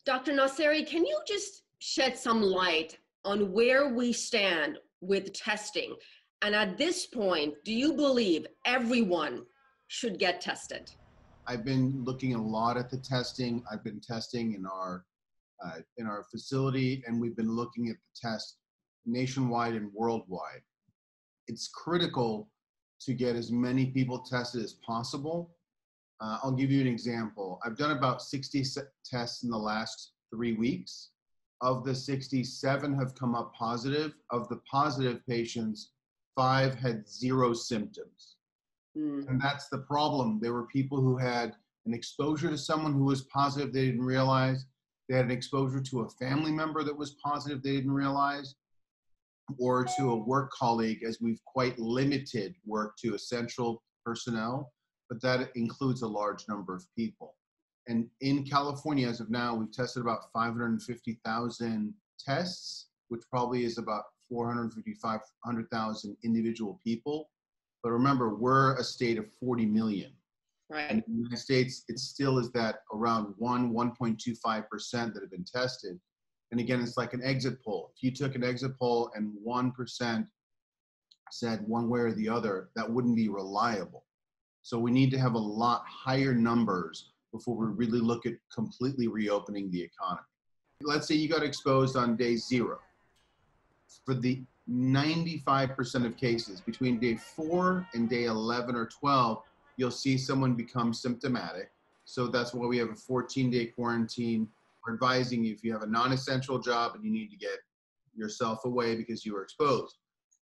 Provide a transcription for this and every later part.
Dr. Nasseri, can you just shed some light on where we stand with testing? And at this point, do you believe everyone should get tested? I've been looking a lot at the testing. I've been testing in our facility, and we've been looking at the test nationwide and worldwide. It's critical to get as many people tested as possible. I'll give you an example. I've done about 60 tests in the last 3 weeks. Of the 67 have come up positive. Of the positive patients, 5 had 0 symptoms. And that's the problem. There were people who had an exposure to someone who was positive they didn't realize. They had an exposure to a family member that was positive they didn't realize, or to a work colleague, as we've quite limited work to essential personnel, but that includes a large number of people. And in California, as of now, we've tested about 550,000 tests, which probably is about 500,000 individual people. But remember, we're a state of 40 million. Right. And in the United States, it still is that around 1.25% that have been tested. And again, it's like an exit poll. If you took an exit poll and 1% said one way or the other, that wouldn't be reliable. So we need to have a lot higher numbers before we really look at completely reopening the economy. Let's say you got exposed on day 0. For the 95% of cases, between day 4 and day 11 or 12, you'll see someone become symptomatic. So that's why we have a 14-day quarantine. We're advising you if you have a non-essential job and you need to get yourself away because you were exposed.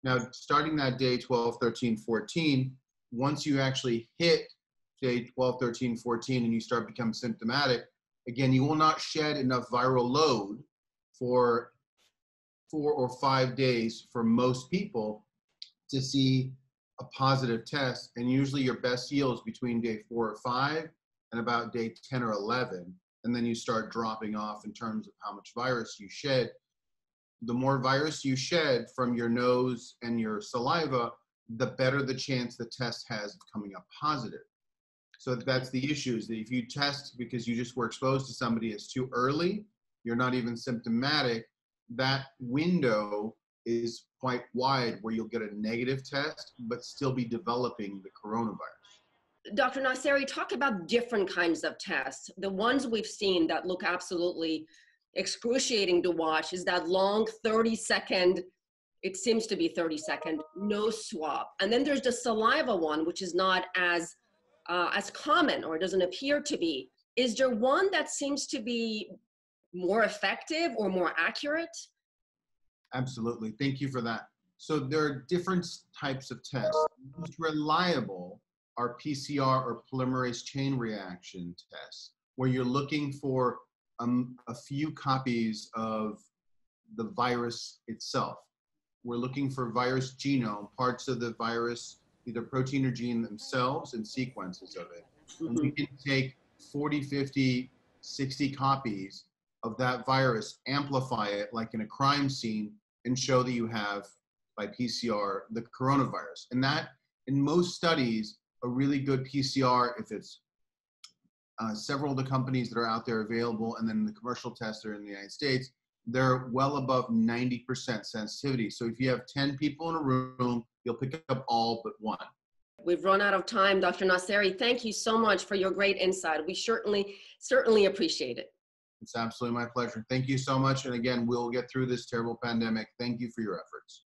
Now, starting that day 12, 13, 14, once you actually hit day 12, 13, 14, and you start becoming symptomatic, again, you will not shed enough viral load for 4 or 5 days for most people to see a positive test. And usually your best yield is between day 4 or 5 and about day 10 or 11. And then you start dropping off in terms of how much virus you shed. The more virus you shed from your nose and your saliva, the better the chance the test has of coming up positive. So that's the issue, is that if you test because you just were exposed to somebody, it's too early, you're not even symptomatic, that window is quite wide where you'll get a negative test, but still be developing the coronavirus. Dr. Nasseri, talk about different kinds of tests. The ones we've seen that look absolutely excruciating to watch is that long 30-second, it seems to be 30-second, nose swab. And then there's the saliva one, which is not as common, or doesn't appear to be. Is there one that seems to be more effective or more accurate? Absolutely. Thank you for that. So there are different types of tests. The most reliable are PCR or polymerase chain reaction tests, where you're looking for a few copies of the virus itself. We're looking for virus genome, parts of the virus, either protein or gene themselves, and sequences of it. And we can take 40, 50, 60 copies of that virus, amplify it like in a crime scene, and show that you have, by PCR, the coronavirus. And that, in most studies, a really good PCR, if it's several of the companies that are out there available, and then the commercial tests are in the United States, they're well above 90% sensitivity. So if you have 10 people in a room, you'll pick up all but 1. We've run out of time, Dr. Nasseri. Thank you so much for your great insight. We certainly appreciate it. It's absolutely my pleasure. Thank you so much. And again, we'll get through this terrible pandemic. Thank you for your efforts.